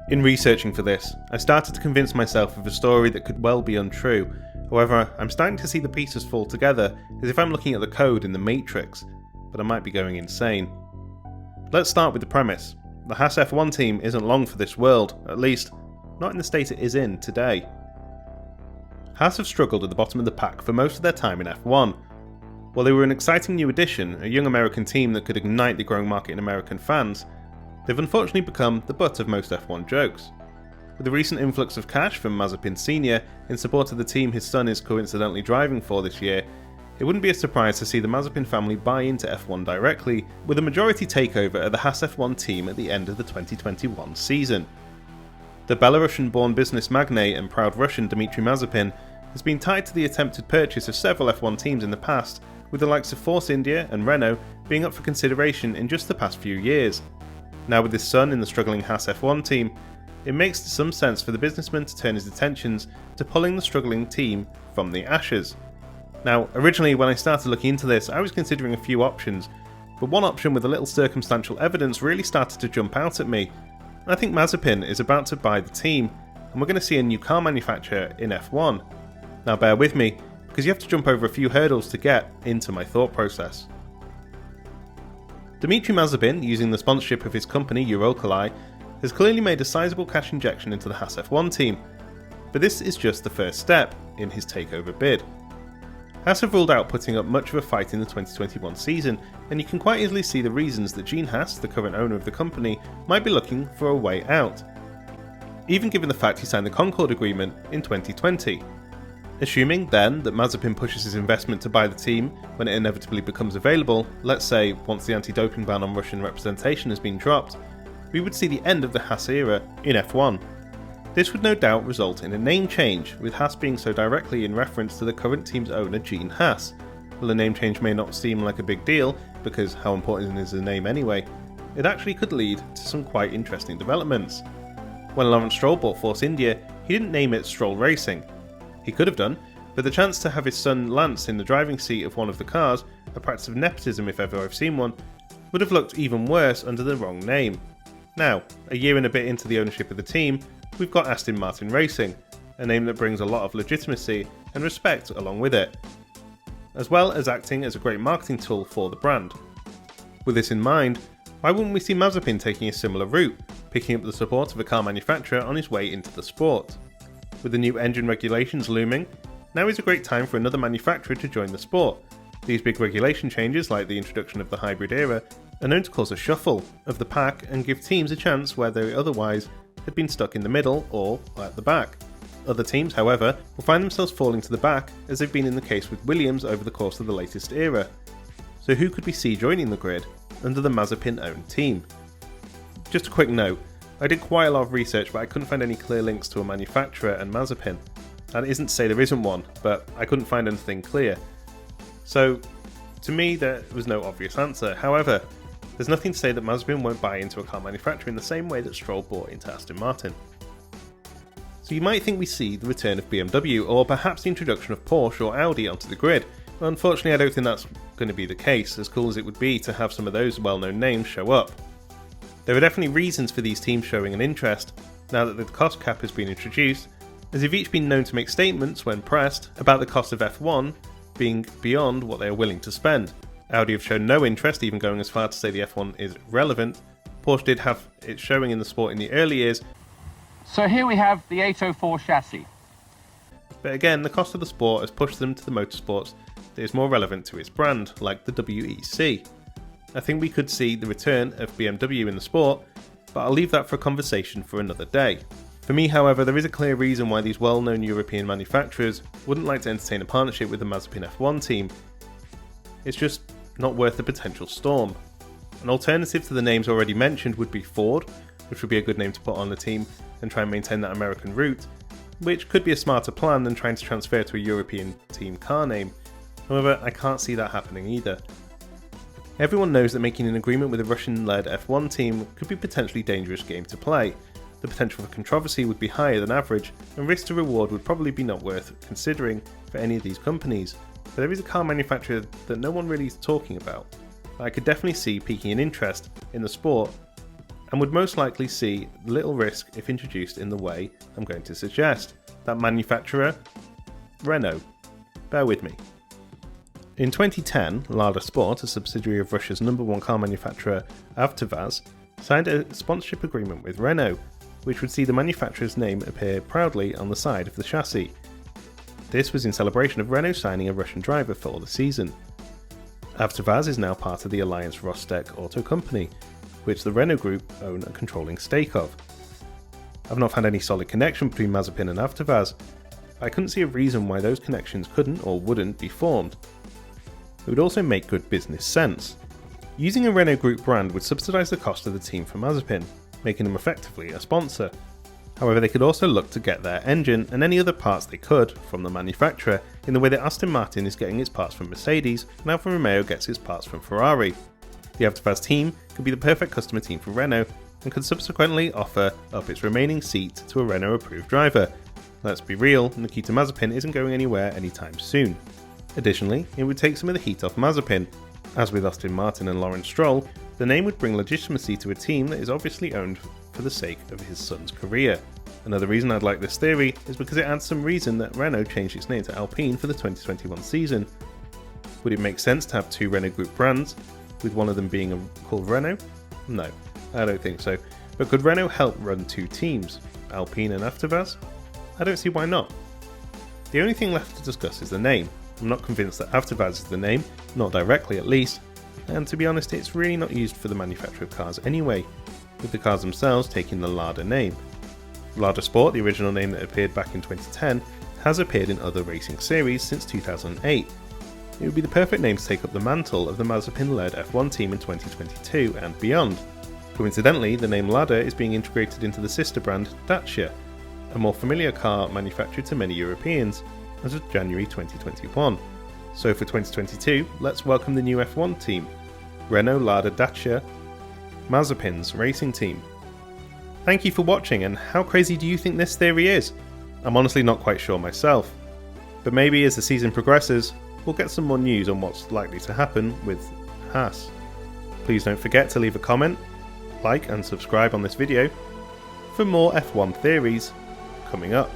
In researching for this, I started to convince myself of a story that could well be untrue. However, I'm starting to see the pieces fall together as if I'm looking at the code in the Matrix, but I might be going insane. Let's start with the premise. The Haas F1 team isn't long for this world, at least not in the state it is in today. Haas have struggled at the bottom of the pack for most of their time in F1. While they were an exciting new addition, a young American team that could ignite the growing market in American fans, they've unfortunately become the butt of most F1 jokes. With the recent influx of cash from Mazepin Sr. in support of the team his son is coincidentally driving for this year, it wouldn't be a surprise to see the Mazepin family buy into F1 directly, with a majority takeover at the Haas F1 team at the end of the 2021 season. The Belarusian-born business magnate and proud Russian Dmitry Mazepin has been tied to the attempted purchase of several F1 teams in the past, with the likes of Force India and Renault being up for consideration in just the past few years. Now with his son in the struggling Haas F1 team, it makes some sense for the businessman to turn his attentions to pulling the struggling team from the ashes. Now, originally when I started looking into this, I was considering a few options, but one option with a little circumstantial evidence really started to jump out at me. I think Mazepin is about to buy the team, and we're going to see a new car manufacturer in F1. Now bear with me, because you have to jump over a few hurdles to get into my thought process. Dmitry Mazepin, using the sponsorship of his company Uralkali, has clearly made a sizable cash injection into the Haas F1 team, but this is just the first step in his takeover bid. Haas have ruled out putting up much of a fight in the 2021 season, and you can quite easily see the reasons that Gene Haas, the current owner of the company, might be looking for a way out, even given the fact he signed the Concord Agreement in 2020. Assuming, then, that Mazepin pushes his investment to buy the team when it inevitably becomes available, let's say once the anti-doping ban on Russian representation has been dropped, we would see the end of the Haas era in F1. This would no doubt result in a name change, with Haas being so directly in reference to the current team's owner Gene Haas. While a name change may not seem like a big deal, because how important is the name anyway, it actually could lead to some quite interesting developments. When Lawrence Stroll bought Force India, he didn't name it Stroll Racing. He could have done, but the chance to have his son Lance in the driving seat of one of the cars, a practice of nepotism if ever I've seen one, would have looked even worse under the wrong name. Now, a year and a bit into the ownership of the team, we've got Aston Martin Racing, a name that brings a lot of legitimacy and respect along with it, as well as acting as a great marketing tool for the brand. With this in mind, why wouldn't we see Mazepin taking a similar route, picking up the support of a car manufacturer on his way into the sport? With the new engine regulations looming, now is a great time for another manufacturer to join the sport. These big regulation changes, like the introduction of the hybrid era, are known to cause a shuffle of the pack and give teams a chance where they otherwise had been stuck in the middle or at the back. Other teams, however, will find themselves falling to the back, as they've been in the case with Williams over the course of the latest era. So who could we see joining the grid under the Mazepin-owned team? Just a quick note, I did quite a lot of research, but I couldn't find any clear links to a manufacturer and Mazepin. That isn't to say there isn't one, but I couldn't find anything clear. So, to me, there was no obvious answer. However, there's nothing to say that Mazepin won't buy into a car manufacturer in the same way that Stroll bought into Aston Martin. So you might think we see the return of BMW, or perhaps the introduction of Porsche or Audi onto the grid. But unfortunately, I don't think that's going to be the case, as cool as it would be to have some of those well-known names show up. There are definitely reasons for these teams showing an interest, now that the cost cap has been introduced, as they've each been known to make statements when pressed about the cost of F1 being beyond what they are willing to spend. Audi have shown no interest, even going as far to say the F1 is relevant. Porsche did have its showing in the sport in the early years. So here we have the 804 chassis. But again, the cost of the sport has pushed them to the motorsports that is more relevant to its brand, like the WEC. I think we could see the return of BMW in the sport, but I'll leave that for a conversation for another day. For me, however, there is a clear reason why these well-known European manufacturers wouldn't like to entertain a partnership with the Mazepin F1 team. It's just not worth the potential storm. An alternative to the names already mentioned would be Ford, which would be a good name to put on the team and try and maintain that American route, which could be a smarter plan than trying to transfer to a European team car name. However, I can't see that happening either. Everyone knows that making an agreement with a Russian-led F1 team could be a potentially dangerous game to play. The potential for controversy would be higher than average, and risk to reward would probably be not worth considering for any of these companies. But there is a car manufacturer that no one really is talking about, that I could definitely see piquing an interest in the sport, and would most likely see little risk if introduced in the way I'm going to suggest. That manufacturer? Renault. Bear with me. In 2010, Lada Sport, a subsidiary of Russia's #1 car manufacturer Avtovaz, signed a sponsorship agreement with Renault, which would see the manufacturer's name appear proudly on the side of the chassis. This was in celebration of Renault signing a Russian driver for the season. Avtovaz is now part of the Alliance Rostec Auto Company, which the Renault Group own a controlling stake of. I've not found any solid connection between Mazepin and Avtovaz, but I couldn't see a reason why those connections couldn't or wouldn't be formed. It would also make good business sense. Using a Renault Group brand would subsidise the cost of the team for Mazepin, making them effectively a sponsor. However, they could also look to get their engine and any other parts they could from the manufacturer, in the way that Aston Martin is getting its parts from Mercedes and Alfa Romeo gets its parts from Ferrari. The Avtovaz team could be the perfect customer team for Renault and could subsequently offer up its remaining seat to a Renault approved driver. Let's be real, Nikita Mazepin isn't going anywhere anytime soon. Additionally, it would take some of the heat off Mazepin. As with Aston Martin and Lawrence Stroll, the name would bring legitimacy to a team that is obviously owned for the sake of his son's career. Another reason I'd like this theory is because it adds some reason that Renault changed its name to Alpine for the 2021 season. Would it make sense to have two Renault Group brands, with one of them being called Renault? No, I don't think so. But could Renault help run two teams, Alpine and Avtovaz? I don't see why not. The only thing left to discuss is the name. I'm not convinced that Avtovaz is the name, not directly at least, and to be honest it's really not used for the manufacture of cars anyway, with the cars themselves taking the Lada name. Lada Sport, the original name that appeared back in 2010, has appeared in other racing series since 2008. It would be the perfect name to take up the mantle of the Mazepin-led F1 team in 2022 and beyond. Coincidentally, the name Lada is being integrated into the sister brand Dacia, a more familiar car manufactured to many Europeans, as of January 2021. So for 2022, let's welcome the new F1 team, Renault Lada Dacia, Mazepin's racing team. Thank you for watching, and how crazy do you think this theory is? I'm honestly not quite sure myself, but maybe as the season progresses, we'll get some more news on what's likely to happen with Haas. Please don't forget to leave a comment, like and subscribe on this video for more F1 theories coming up.